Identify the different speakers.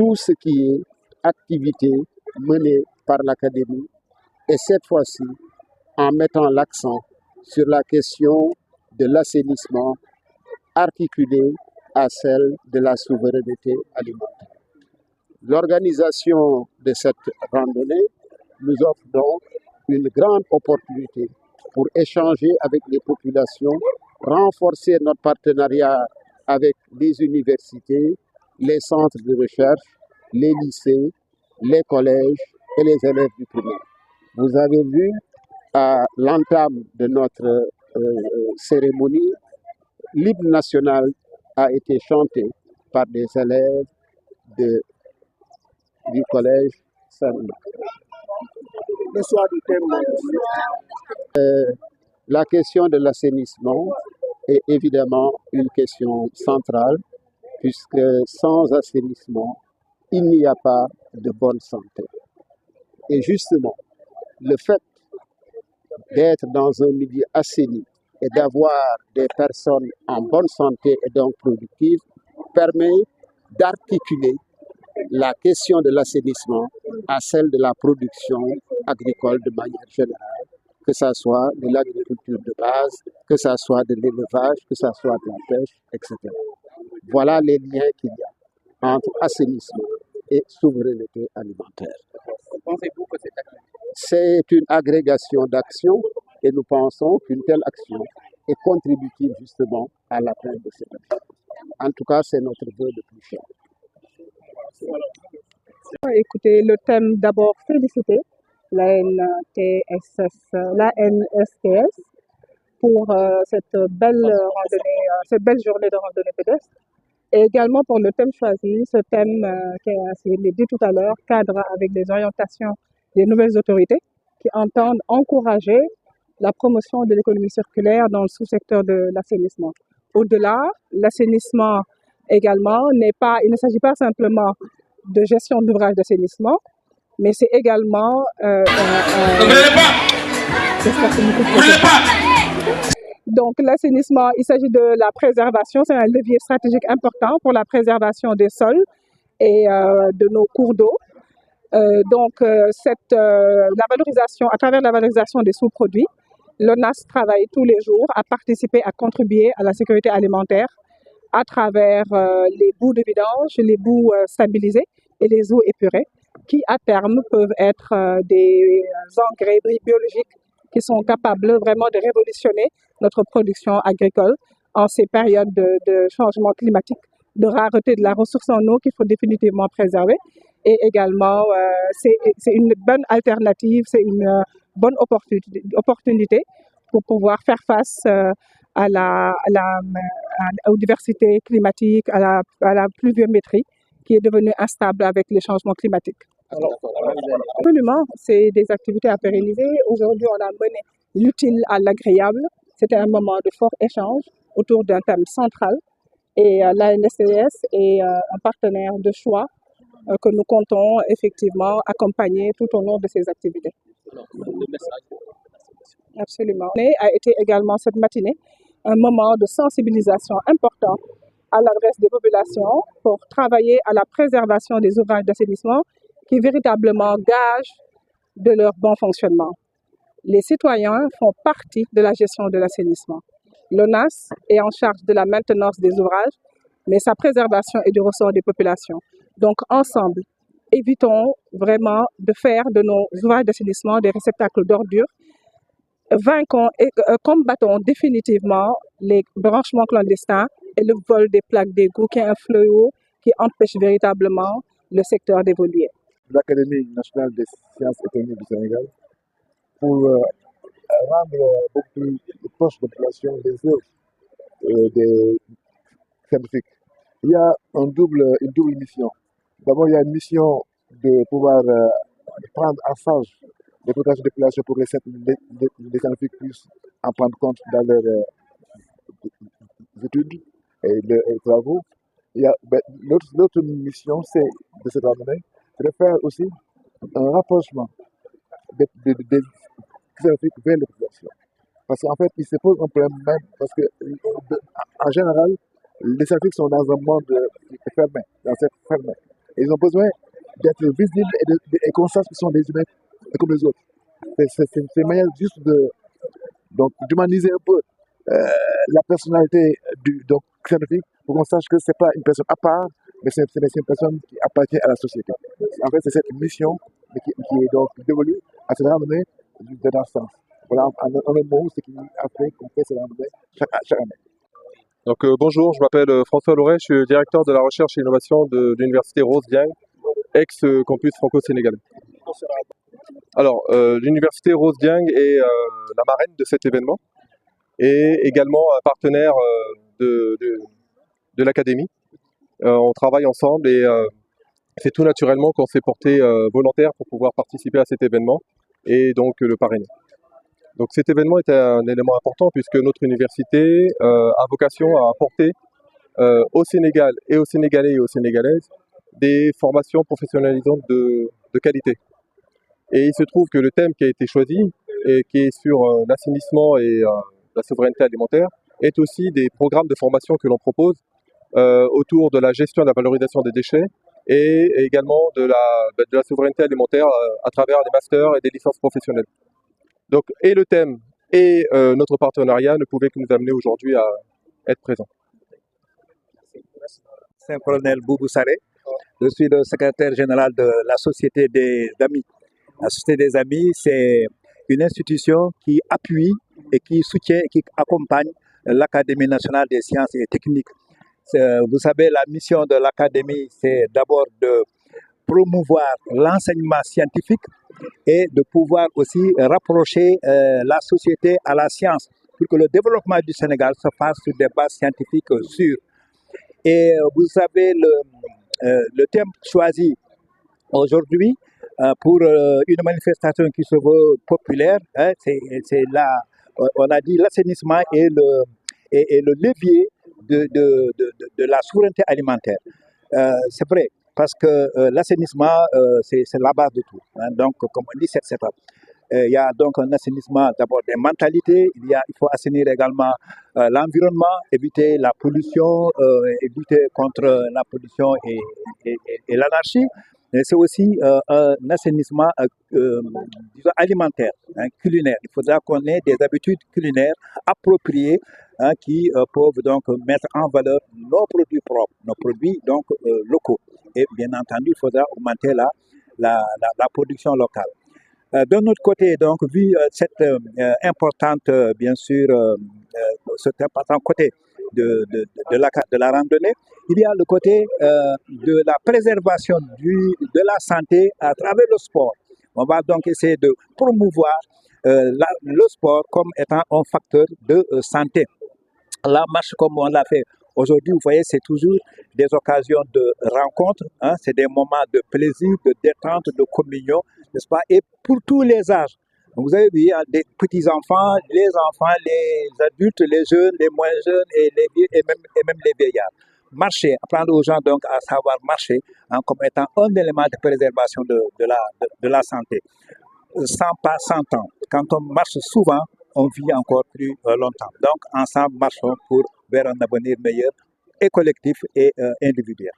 Speaker 1: tout ce qui est activité menée par l'Académie, et cette fois-ci en mettant l'accent sur la question de l'assainissement articulée à celle de la souveraineté alimentaire. L'organisation de cette randonnée nous offre donc une grande opportunité pour échanger avec les populations, renforcer notre partenariat avec les universités, les centres de recherche, les lycées, les collèges et les élèves du primaire. Vous avez vu à l'entame de notre cérémonie, l'hymne national a été chanté par des élèves du collège Saint-Louis.
Speaker 2: Le soir du thème.
Speaker 1: La question de l'assainissement est évidemment une question centrale, puisque sans assainissement, il n'y a pas de bonne santé. Et justement, le fait d'être dans un milieu assaini et d'avoir des personnes en bonne santé et donc productives permet d'articuler la question de l'assainissement à celle de la production agricole de manière générale, que ce soit de l'agriculture de base, que ce soit de l'élevage, que ce soit de la pêche, etc. Voilà les liens qu'il y a entre assainissement et souveraineté alimentaire.
Speaker 2: Pensez-vous que
Speaker 1: c'est une agrégation d'actions et nous pensons qu'une telle action est contributive justement à l'atteinte de cet objectif. En tout cas, c'est notre vœu le plus cher.
Speaker 3: Écoutez, le thème d'abord, féliciter l'ANSTS pour cette belle randonnée, cette belle journée de randonnée pédestre. Et également pour le thème choisi, ce thème qui est dit tout à l'heure, cadre avec les orientations des nouvelles autorités qui entendent encourager la promotion de l'économie circulaire dans le sous-secteur de l'assainissement. Au-delà, l'assainissement également il ne s'agit pas simplement de gestion d'ouvrages d'assainissement, mais c'est également donc l'assainissement, il s'agit de la préservation, c'est un levier stratégique important pour la préservation des sols et de nos cours d'eau. La valorisation, à travers la valorisation des sous-produits, l'ONAS travaille tous les jours à participer, à contribuer à la sécurité alimentaire à travers les boues de vidange, les boues stabilisées et les eaux épurées, qui à terme peuvent être des engrais biologiques qui sont capables vraiment de révolutionner notre production agricole en ces périodes de changement climatique, de rareté de la ressource en eau qu'il faut définitivement préserver. Et également, c'est une bonne alternative, c'est une bonne opportunité pour pouvoir faire face aux diversités climatiques, à la pluviométrie qui est devenue instable avec les changements climatiques. Absolument, c'est des activités à pérenniser. Aujourd'hui, on a mené l'utile à l'agréable. C'était un moment de fort échange autour d'un thème central. Et l'ANSTS est un partenaire de choix que nous comptons effectivement accompagner tout au long de ces activités. Absolument. A été également cette matinée un moment de sensibilisation important à l'adresse des populations pour travailler à la préservation des ouvrages d'assainissement qui véritablement gagent de leur bon fonctionnement. Les citoyens font partie de la gestion de l'assainissement. L'ONAS est en charge de la maintenance des ouvrages, mais sa préservation est du ressort des populations. Donc ensemble, évitons vraiment de faire de nos ouvrages d'assainissement des réceptacles d'ordures. Vainquons et combattons définitivement les branchements clandestins et le vol des plaques d'égout qui est un fléau qui empêche véritablement le secteur d'évoluer.
Speaker 4: L'Académie nationale des sciences économiques du Sénégal pour rendre beaucoup plus proche de la population des œuvres des scientifiques. Il y a une double mission. D'abord, il y a une mission de pouvoir prendre en charge les populations pour que les scientifiques puissent en prendre compte dans leurs études et leurs travaux. L'autre mission de cette randonnée, c'est de faire aussi un rapprochement des scientifiques vers les populations. Parce qu'en fait, il se pose un problème même, parce que en général, les scientifiques sont dans un monde fermé, dans cette fermé. Ils ont besoin d'être visibles et conscients qu'ils sont des humains comme les autres. C'est une manière juste d'humaniser un peu la personnalité du scientifique pour qu'on sache que ce n'est pas une personne à part, mais c'est une personne qui appartient à la société. En fait, c'est cette mission qui est donc dévolue à se ramener de la science. Voilà, en un mot, ce qui a fait qu'on fait se ramener chaque année.
Speaker 5: Donc bonjour, je m'appelle François Loret, je suis directeur de la recherche et innovation de l'université Rose Dieng, ex-campus franco-sénégalais. Alors, l'université Rose Dieng est la marraine de cet événement et également un partenaire de l'académie. On travaille ensemble et c'est tout naturellement qu'on s'est porté volontaire pour pouvoir participer à cet événement et donc le parrainer. Donc cet événement est un élément important puisque notre université a vocation à apporter au Sénégal et aux Sénégalais et aux Sénégalaises des formations professionnalisantes de qualité. Et il se trouve que le thème qui a été choisi, et qui est sur l'assainissement et la souveraineté alimentaire, est aussi des programmes de formation que l'on propose autour de la gestion et de la valorisation des déchets et également de la souveraineté alimentaire à travers des masters et des licences professionnelles. Donc, et le thème et notre partenariat ne pouvaient que nous amener aujourd'hui à être présents.
Speaker 6: C'est le colonel Boubou Saré. Je suis le secrétaire général de la Société des Amis. La Société des Amis, c'est une institution qui appuie et qui soutient et qui accompagne l'Académie nationale des sciences et techniques. Vous savez, la mission de l'Académie, c'est d'abord de promouvoir l'enseignement scientifique et de pouvoir aussi rapprocher la société à la science pour que le développement du Sénégal se fasse sur des bases scientifiques sûres. Et vous savez, le thème choisi aujourd'hui pour une manifestation qui se veut populaire, hein, c'est là, on a dit l'assainissement et le levier de la souveraineté alimentaire. C'est vrai, parce que l'assainissement, c'est la base de tout. Hein, donc, comme on dit, c'est ça. Il y a donc un assainissement d'abord des mentalités, il faut assainir également l'environnement, éviter la pollution, éviter contre la pollution et l'anarchie. C'est aussi un assainissement disons alimentaire, hein, culinaire. Il faudra qu'on ait des habitudes culinaires appropriées hein, qui peuvent donc mettre en valeur nos produits propres, nos produits donc locaux. Et bien entendu, il faudra augmenter la production locale. D'un autre côté, donc, vu cette importante, bien sûr, cet important côté de la randonnée, il y a le côté de la préservation de la santé à travers le sport. On va donc essayer de promouvoir le sport comme étant un facteur de santé. La marche, comme on l'a fait aujourd'hui, vous voyez, c'est toujours des occasions de rencontre, hein, c'est des moments de plaisir, de détente, de communion, n'est-ce pas? Et pour tous les âges. Vous avez vu, il y a des petits-enfants, les adultes, les jeunes, les moins jeunes et même les vieillards. Marcher, apprendre aux gens donc à savoir marcher hein, comme étant un élément de préservation de la santé. 100 pas, 100 ans. Quand on marche souvent, on vit encore plus longtemps. Donc, ensemble, marchons vers un avenir meilleur et collectif et individuel.